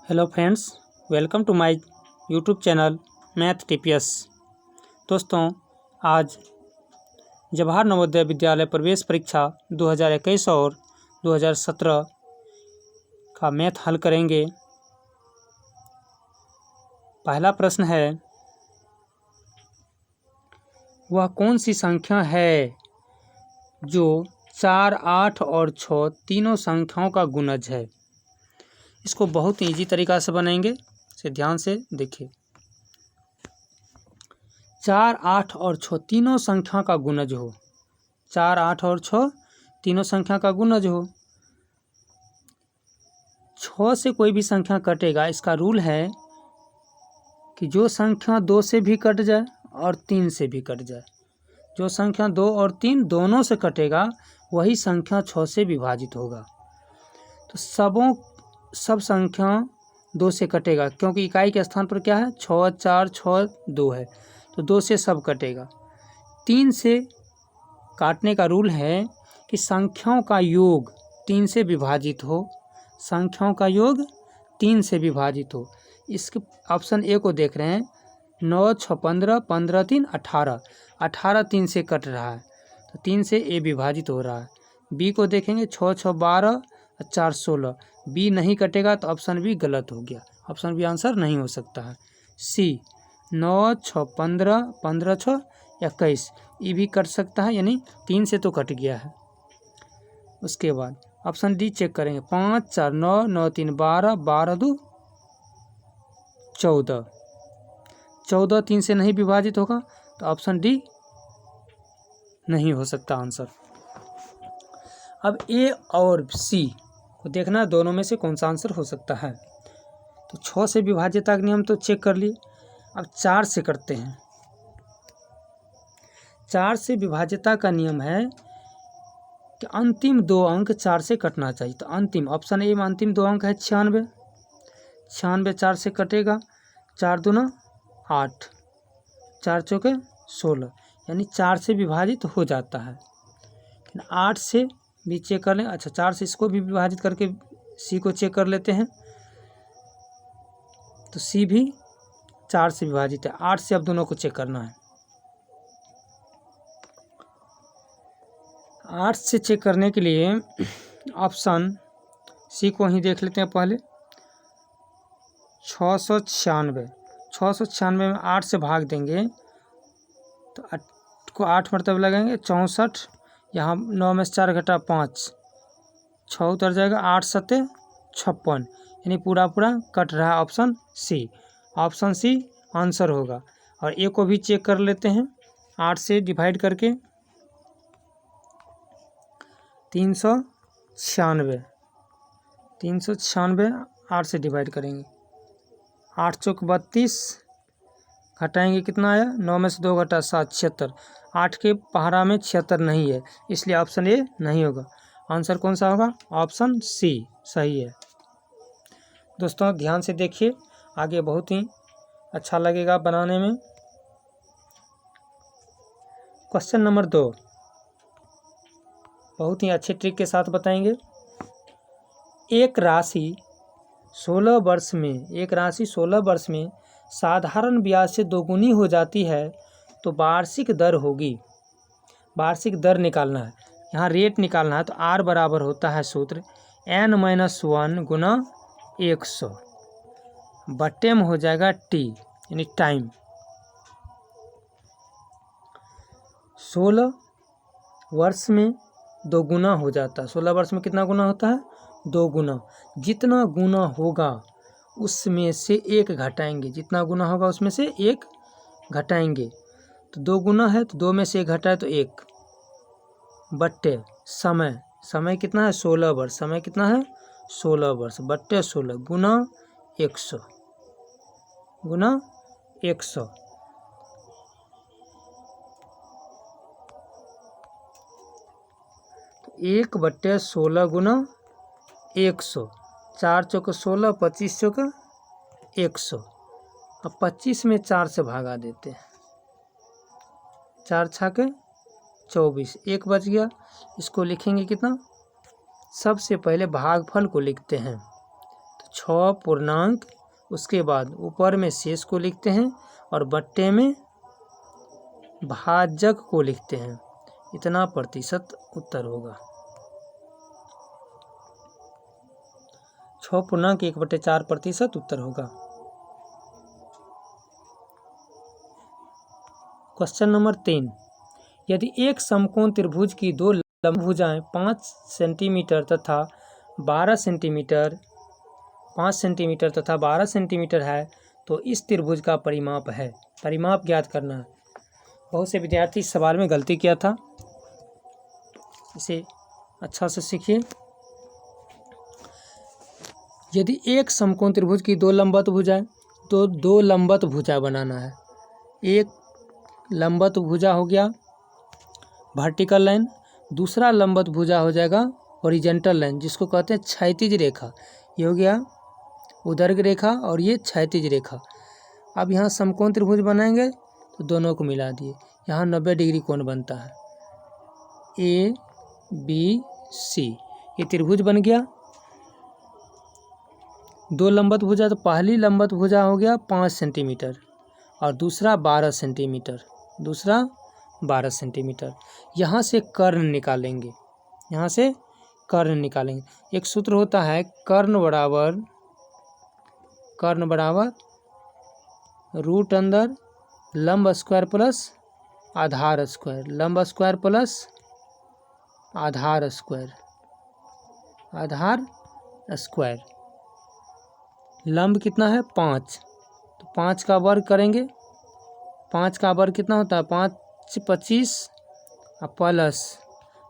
Hello friends, welcome to my YouTube channel math TPS. दोस्तों, आज जवाहर नवोदय विद्यालय प्रवेश परीक्षा 2021 और 2017 का मैथ हल करेंगे। पहला प्रश्न है, वह कौन सी संख्या है जो 4, 8 और 6 तीनों संख्याओं का गुणज है। इसको बहुत ही ईजी तरीका से बनाएंगे, इसे ध्यान से देखिए। 4, 8 और 6 तीनों संख्या का गुणज हो। 4, 8 और 6 तीनों संख्या का गुणज हो। 6 से कोई भी संख्या कटेगा, इसका रूल है कि जो संख्या 2 से भी कट जाए और 3 से भी कट जाए, जो संख्या 2 और 3 दोनों से कटेगा वही संख्या 6 से विभाजित होगा। तो सब संख्या 2 से कटेगा, क्योंकि इकाई के स्थान पर क्या है, 6, 4, 6, 2 है, तो 2 से सब कटेगा। 3 से काटने का रूल है कि संख्याओं का योग 3 से विभाजित हो। संख्याओं का योग 3 से विभाजित हो। इसके ऑप्शन ए को देख रहे हैं, 9, 6, 15, 15, 3, 18, 18 3 से कट रहा है, तो 3 से ए विभाजित हो रहा है। बी को देखेंगे, 6, 6, 12, 4, 16, बी नहीं कटेगा, तो ऑप्शन बी गलत हो गया, ऑप्शन बी आंसर नहीं हो सकता है। सी 9, 6, 15, 15, 6, 21, ये भी कट सकता है, यानी 3 से तो कट गया है। उसके बाद ऑप्शन डी चेक करेंगे, 5, 4, 9, 9, 3, 12, 12, 2, 14, 14 3 से नहीं विभाजित होगा, तो ऑप्शन डी नहीं हो सकता आंसर। अब ए और सी को देखना, दोनों में से कौन सा आंसर हो सकता है। तो 6 से विभाज्यता का नियम तो चेक कर लिए, अब 4 से करते हैं। 4 से विभाज्यता का नियम है कि अंतिम 2 अंक 4 से कटना चाहिए। तो अंतिम ऑप्शन ए में अंतिम 2 अंक है 96, 96 4 से कटेगा, 4 दूना 8, 4 चौके 16, यानी 4 से विभाजित हो जाता है। 8 से भी चेक कर लें। अच्छा, 4 से इसको भी विभाजित करके सी को चेक कर लेते हैं, तो सी भी 4 से विभाजित है। 8 से अब दोनों को चेक करना है। 8 से चेक करने के लिए ऑप्शन सी को ही देख लेते हैं पहले। 696, 696 में 8 से भाग देंगे तो 8 को 8 मरतबा लगाएंगे, 64, यहाँ 9 में से 4 घटा 5, 6 उतर जाएगा, 8 7 56, यानी पूरा कट रहा है। Option C, option C answer होगा। और ए को भी चेक कर लेते हैं, 8 से डिवाइड करके 396, 396 8 से डिवाइड करेंगे, 8 चौक 32, घटाएंगे कितना आया, 9 में से 2 घटा 7, 76, 8 के पहाड़ा में 76 नहीं है, इसलिए ऑप्शन ए नहीं होगा। आंसर कौन सा होगा, ऑप्शन सी सही है। दोस्तों ध्यान से देखिए, आगे बहुत ही अच्छा लगेगा बनाने में। क्वेश्चन नंबर 2 बहुत ही अच्छे ट्रिक के साथ बताएंगे। एक राशि 16 वर्ष में साधारण ब्याज से दोगुनी हो जाती है, तो वार्षिक दर होगी। वार्षिक दर निकालना है, यहाँ रेट निकालना है। तो आर बराबर होता है सूत्र n-1 गुना 100 बट्टे में हो जाएगा टी, यानी टाइम। 16 वर्ष में 2 गुना हो जाता है। 16 वर्ष में कितना गुना होता है, 2 गुना। जितना गुना होगा उसमें से 1 घटाएंगे, जितना गुना होगा उसमें से 1 घटाएंगे। तो 2 गुना है, तो 2 में से 1 घटाए तो 1, बट्टे समय कितना है, 16 वर्ष, समय कितना है 16 वर्ष, बट्टे 16 गुना 100, गुना 100। तो 1/16 गुना 100, 4 चौके 16, 25 चौके 100। अब 25 में 4 से भागा देते हैं, 4 छाके 24, 1 बच गया। इसको लिखेंगे कितना, सबसे पहले भागफल को लिखते हैं। तो 6 पूर्णांक, उसके बाद ऊपर में शेष को लिखते हैं और बट्टे में भाजक को लिखते हैं। इतना प्रतिशत उत्तर होगा। 6.1/4% उत्तर होगा। क्वेश्चन नंबर 3, यदि एक समकोण त्रिभुज की दो लंब भुजाएं 5 सेंटीमीटर तथा 12 सेंटीमीटर 5 सेंटीमीटर तथा 12 सेंटीमीटर है तो इस त्रिभुज का परिमाप है। परिमाप ज्ञात करना है। बहुत से विद्यार्थी इस सवाल में गलती किया था, इसे अच्छा से सीखिए। यदि एक समकोण त्रिभुज की दो लंबवत भुजाएं, तो दो लंबवत भुजा बनाना है। एक लंबवत भुजा हो गया वर्टिकल लाइन, दूसरा लंबवत भुजा हो जाएगा हॉरिजॉन्टल लाइन, जिसको कहते हैं क्षैतिज रेखा। ये हो गया ऊर्ध्वाधर रेखा और ये क्षैतिज रेखा। अब यहाँ समकोण त्रिभुज बनाएंगे तो दोनों को मिला दिए, यहाँ 90 डिग्री कोण बनता है। ए बी सी, ये त्रिभुज बन गया। दो लंबवत भुजा, तो पहली लंबवत भुजा हो गया 5 सेंटीमीटर और दूसरा 12 सेंटीमीटर, दूसरा 12 सेंटीमीटर। यहाँ से कर्ण निकालेंगे, यहाँ से कर्ण निकालेंगे। एक सूत्र होता है कर्ण बराबर रूट अंदर लंब स्क्वायर प्लस आधार स्क्वायर, लंब स्क्वायर प्लस आधार स्क्वायर, आधार स्क्वायर। लंब कितना है 5, तो 5 का वर्ग करेंगे। 5 का वर्ग कितना होता है 5 25 प्लस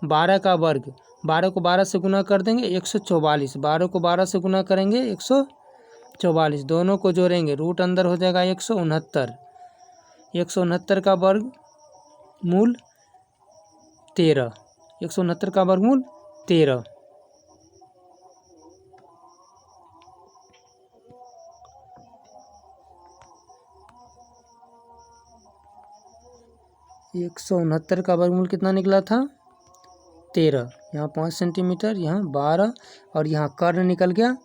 12 का वर्ग, 12 को 12 से गुना कर देंगे 144, 12 को 12 से गुना करेंगे 144, दोनों को जोड़ेंगे रूट अंदर हो जाएगा 169, 169 का वर्ग मूल 13, 169 का वर्गमूल 13। एक 169 का वर्गमूल कितना निकला था 13। यहाँ 5 सेंटीमीटर, यहाँ 12 और यहाँ कर्ण निकल गया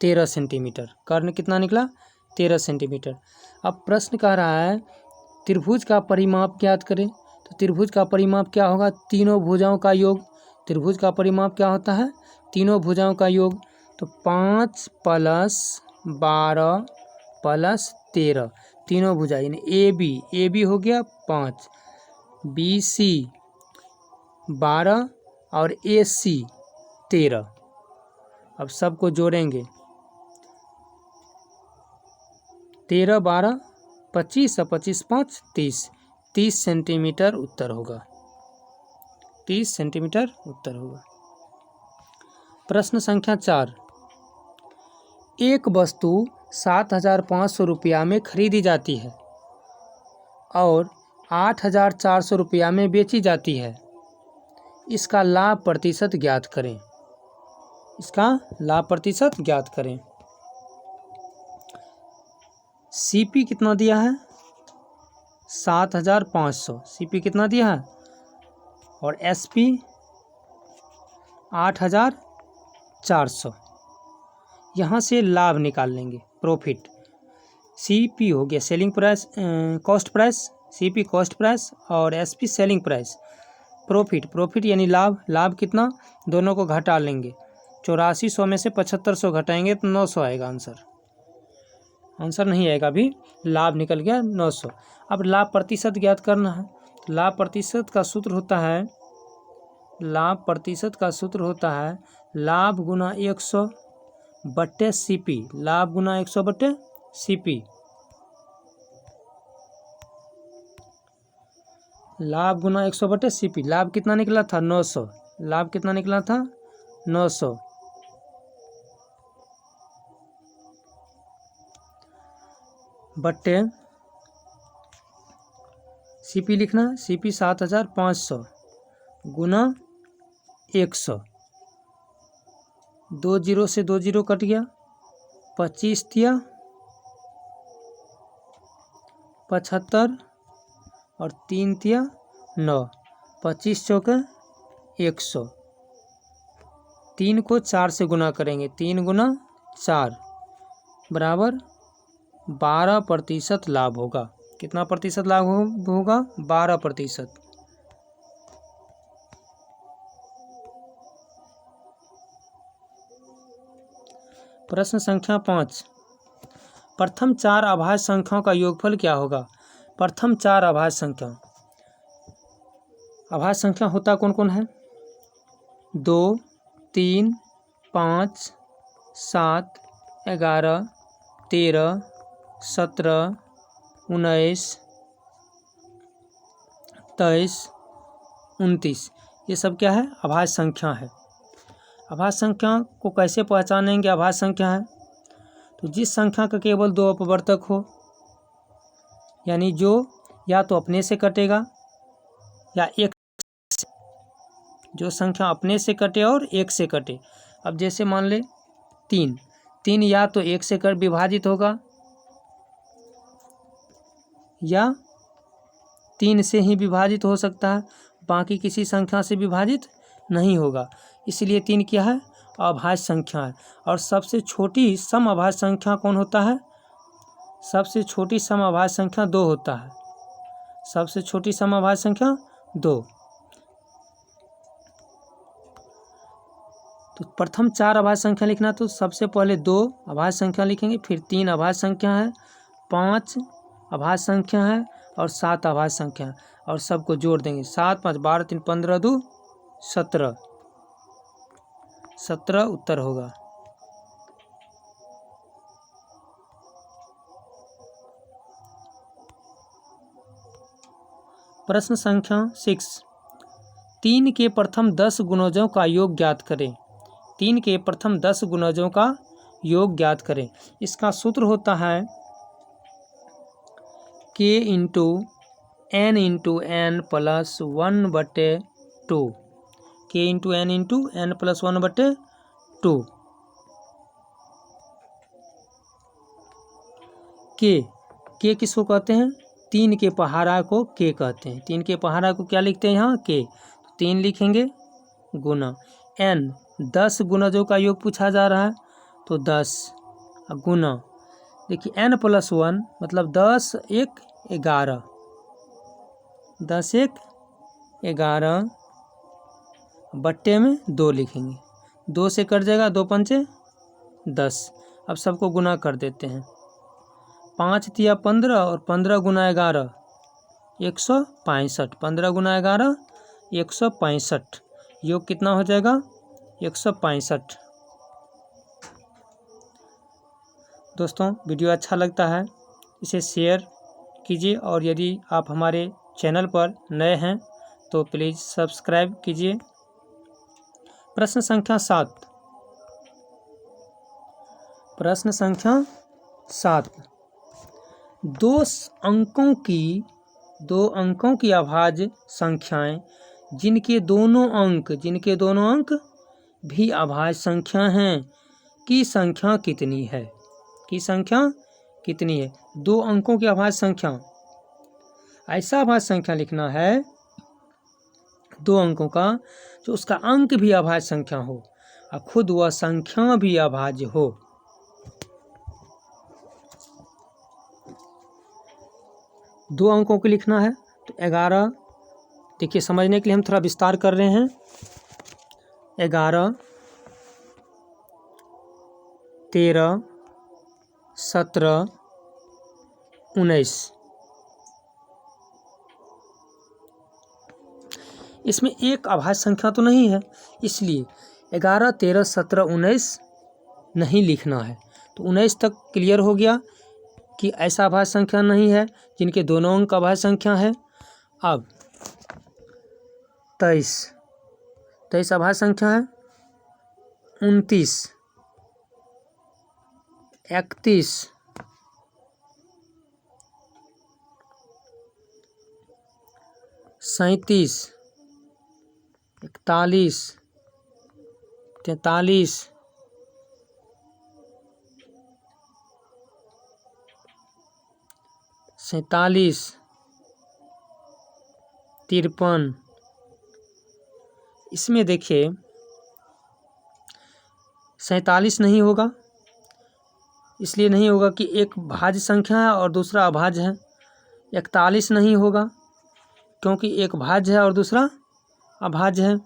13 सेंटीमीटर। कर्ण कितना निकला 13 सेंटीमीटर। अब प्रश्न कह रहा है त्रिभुज का परिमाप ज्ञात करें। तो त्रिभुज का परिमाप क्या होगा, तीनों भुजाओं का योग। त्रिभुज का परिमाप क्या होता है, तीनों भुजाओं का योग। तो 5 + 12 + 13, तीनों भुजा यानी ए बी हो गया 5, बी सी 12 और ए सी 13। अब सबको जोड़ेंगे 13 12 25 और 25 5 30 सेंटीमीटर उत्तर होगा। 30 सेंटीमीटर उत्तर होगा। प्रश्न संख्या 4, एक वस्तु 7,500 रुपया में खरीदी जाती है और 8,400 रुपया में बेची जाती है। इसका लाभ प्रतिशत ज्ञात करें। इसका लाभ प्रतिशत ज्ञात करें। सीपी कितना दिया है 7,500, सीपी कितना दिया है, और एसपी 8,400। यहाँ से लाभ निकाल लेंगे, प्रॉफिट। सीपी हो गया selling price, cost price, CP cost price और एसपी सेलिंग प्राइस। प्रॉफिट यानी लाभ कितना, दोनों को घटा लेंगे। 8400 में से 7500 घटाएंगे तो 900 आएगा आंसर नहीं आएगा अभी। लाभ निकल गया 900। अब लाभ प्रतिशत ज्ञात करना है। तो लाभ प्रतिशत का सूत्र होता है लाभ गुना 100 बट्टे सीपी, लाभ गुना 100 बट्टे सीपी। लाभ गुना 100 बटे सीपी। लाभ कितना निकला था 900, लाभ कितना निकला था 900 बट्टे सीपी लिखना, सीपी 7,500 गुना 100, 2 जीरो से 2 जीरो कट गया, 25 तिया 75 और 3 तिया 9, 25 चौके 100। 3 को 4 से गुना करेंगे, 3 गुना 4, बराबर 12% लाभ होगा। कितना प्रतिशत लाभ होगा? 12%। प्रश्न संख्या 5, प्रथम 4 अभाज्य संख्याओं का योगफल क्या होगा? प्रथम 4 अभाज्य संख्या, अभाज्य संख्या होता कौन कौन है? 2, 3, 5, 7, 11, 13, 17, 19, 23, 29। ये सब क्या है? अभाज्य संख्या है। अभाज्य संख्या को कैसे पहचानेंगे? अभाज्य संख्या है तो जिस संख्या का केवल 2 अपवर्तक हो, यानी जो या तो अपने से कटेगा या एक, जो संख्या अपने से कटे और एक से कटे। अब जैसे मान ले 3 या तो एक से कर विभाजित होगा या 3 से ही विभाजित हो सकता है, बाकी किसी संख्या से विभाजित नहीं होगा। इसलिए 3 क्या है? अभाज्य संख्या है। और सबसे छोटी सम अभाज्य संख्या कौन होता है? सबसे छोटी सम अभाज्य संख्या 2 होता है। सबसे छोटी सम अभाज्य संख्या 2। तो प्रथम 4 अभाज्य संख्या लिखना, तो सबसे पहले 2 अभाज्य संख्या लिखेंगे, फिर 3 अभाज्य संख्या है, 5 अभाज्य संख्या है और 7 अभाज्य संख्या है, और सबको जोड़ देंगे। 7, 5, 12, 3, 15, 2, 17। 17 उत्तर होगा। प्रश्न संख्या 6, 3 के प्रथम 10 गुणजों का योग ज्ञात करें। 3 के प्रथम 10 गुणजों का योग ज्ञात करें। इसका सूत्र होता है k into n into n plus 1/2। k into n plus 1/2। के किसको कहते हैं? 3 के पहाड़ा को के कहते हैं। 3 के पहाड़ा को क्या लिखते हैं यहाँ? के। 3 लिखेंगे गुना n, 10 गुणजों का योग पूछा जा रहा है तो 10 गुना, देखिए n प्लस 1 मतलब 10 1 11, 10 1 11 बट्टे में 2 लिखेंगे। 2 से कट जाएगा, 2 पंचे 10। अब सबको गुना कर देते हैं। 5 तिया 15 और 15 गुना 11 165। 15 गुना 11 165। योग कितना हो जाएगा? 165। दोस्तों, वीडियो अच्छा लगता है इसे शेयर कीजिए, और यदि आप हमारे चैनल पर नए हैं तो प्लीज़ सब्सक्राइब कीजिए। प्रश्न संख्या 7, प्रश्न संख्या 7, 2 अंकों की अभाज्य संख्याएं जिनके दोनों अंक भी अभाज्य संख्या हैं की संख्या कितनी है? की संख्या कितनी है? 2 अंकों की अभाज्य संख्या, ऐसा अभाज्य संख्या लिखना है 2 अंकों का जो उसका अंक भी अभाज्य संख्या हो और खुद वह संख्या भी अभाज्य हो। दो अंकों को लिखना है तो 11, देखिए समझने के लिए हम थोड़ा विस्तार कर रहे हैं। 11, 13, 17, 19। इसमें एक अभाज्य संख्या तो नहीं है, इसलिए 11, 13, 17, 19 नहीं लिखना है। तो 19 तक क्लियर हो गया कि ऐसा अभाज्य संख्या नहीं है जिनके दोनों अंक अभाज्य संख्या है। अब 23 अभाज्य संख्या है। 29, 31, 37, 41, 43, 47, 53। इसमें देखिए 47 नहीं होगा, इसलिए नहीं होगा कि एक भाज्य संख्या है और दूसरा अभाज्य है। 41 नहीं होगा क्योंकि एक भाज्य है और दूसरा अभाज्य है।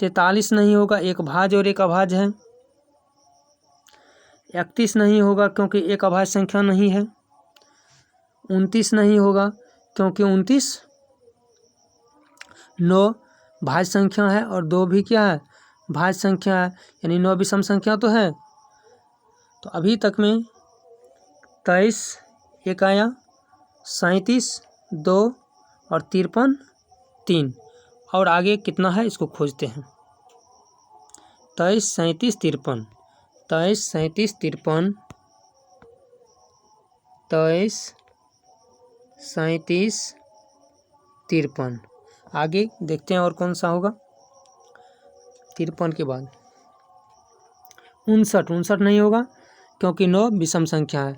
43 नहीं होगा, एक भाज्य और एक अभाज्य है। 31 नहीं होगा क्योंकि एक अभाज्य संख्या नहीं है। 29 नहीं होगा क्योंकि 29 9 भाज्य संख्या है और 2 भी क्या है, भाज्य संख्या है, यानी 9 विषम संख्या तो है। तो अभी तक में 23 एक आया, 37 2 और 53 3। और आगे कितना है इसको खोजते हैं। 23 37 53, 23 37 53, 23 37 53। आगे देखते हैं और कौन सा होगा। 53 के बाद 59 नहीं होगा क्योंकि 9 विषम संख्या है।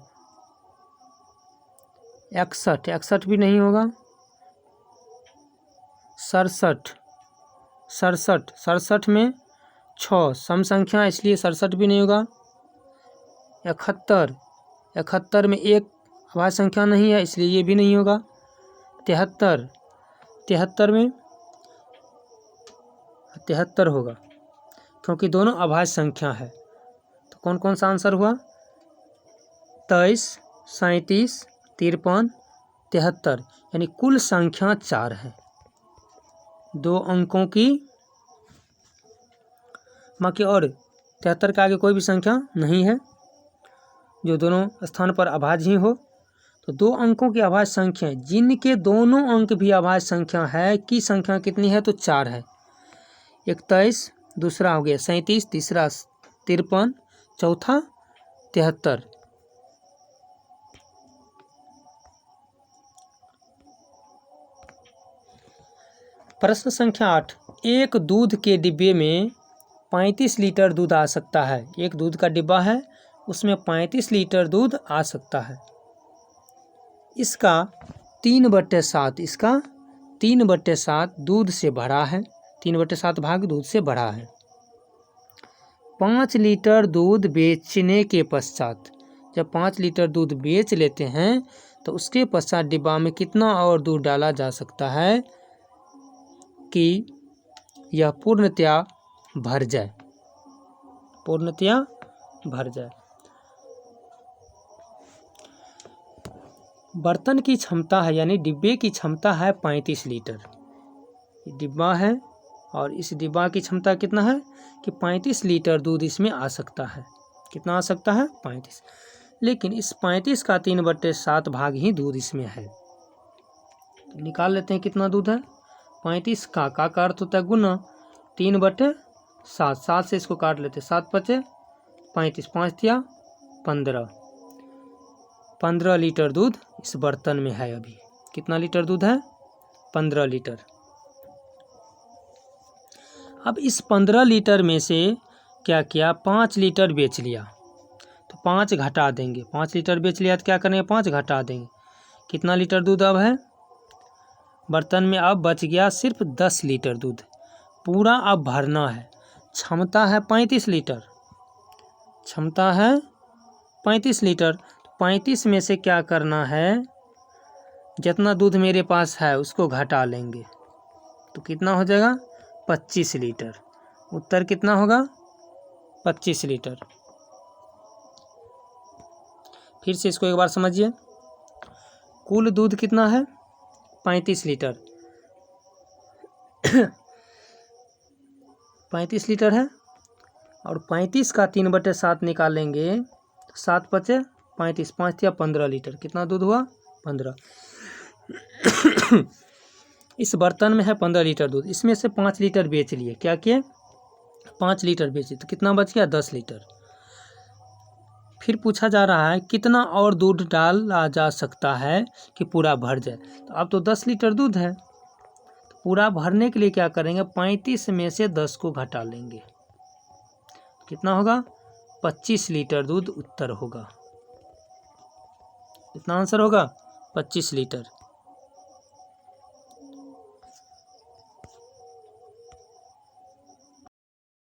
61 भी नहीं होगा। 67 में 6 सम संख्या इसलिए 67 भी नहीं होगा। 71 में एक अभाज्य संख्या नहीं है इसलिए ये भी नहीं होगा। 73 में 73 होगा क्योंकि दोनों अभाज्य संख्या है। तो कौन कौन सा आंसर हुआ। 23 37 53 73, यानी कुल संख्या 4 है। 2 अंकों की बाकी और 73 के आगे कोई भी संख्या नहीं है जो दोनों स्थान पर अभाज्य ही हो। तो 2 अंकों की अभाज्य संख्या है जिनके दोनों अंक भी अभाज्य संख्या है की संख्या कितनी है, तो 4 है। 21 दूसरा हो गया, 37 तीसरा, 53 चौथा, 73। प्रश्न संख्या 8, एक दूध के डिब्बे में 35 लीटर दूध आ सकता है। एक दूध का डिब्बा है उसमें 35 लीटर दूध आ सकता है। इसका 3/7 इसका 3/7 दूध से भरा है। 3/7 भाग दूध से भरा है। 5 लीटर दूध बेचने के पश्चात, जब 5 लीटर दूध बेच लेते हैं तो उसके पश्चात डिब्बा में कितना और दूध डाला जा सकता है कि यह पूर्णतया भर जाए। पूर्णतया भर जाए। बर्तन की क्षमता है यानी डिब्बे की क्षमता है 35 लीटर। डिब्बा है और इस डिब्बा की क्षमता कितना है कि 35 लीटर दूध इसमें आ सकता है। कितना आ सकता है, 35। लेकिन इस 35 का 3/7 भाग ही दूध इसमें है। तो निकाल लेते हैं कितना दूध है। 35 का अर्थ होता है गुना, 3/7, 7 से इसको काट लेते हैं, 7 बचे 35, 5 दिया 15 लीटर दूध इस बर्तन में है। अभी कितना लीटर दूध है, 15 लीटर। अब इस 15 लीटर में से क्या किया, 5 लीटर बेच लिया तो 5 घटा देंगे। 5 लीटर बेच लिया तो क्या करेंगे, 5 घटा देंगे। कितना लीटर दूध अब है बर्तन में, अब बच गया सिर्फ 10 लीटर दूध। पूरा अब भरना है। क्षमता है 35 लीटर, क्षमता है 35 लीटर। 35 में से क्या करना है, जितना दूध मेरे पास है उसको घटा लेंगे तो कितना हो जाएगा, 25 लीटर। उत्तर कितना होगा, 25 लीटर। फिर से इसको एक बार समझिए। कुल दूध कितना है, 35 लीटर। 35 लीटर है और 35 का 3/7 निकालेंगे तो 7 बचे 35, 5 या 15 लीटर। कितना दूध हुआ, 15। इस बर्तन में है 15 लीटर दूध, इसमें से 5 लीटर बेच लिए। क्या किए, 5 लीटर बेचे तो कितना बच गया, 10 लीटर। फिर पूछा जा रहा है कितना और दूध डाला जा सकता है कि पूरा भर जाए। तो अब तो 10 लीटर दूध है, तो पूरा भरने के लिए क्या करेंगे, 35 में से 10 को घटा लेंगे। कितना होगा, 25 लीटर दूध उत्तर होगा। कितना आंसर होगा, 25 लीटर।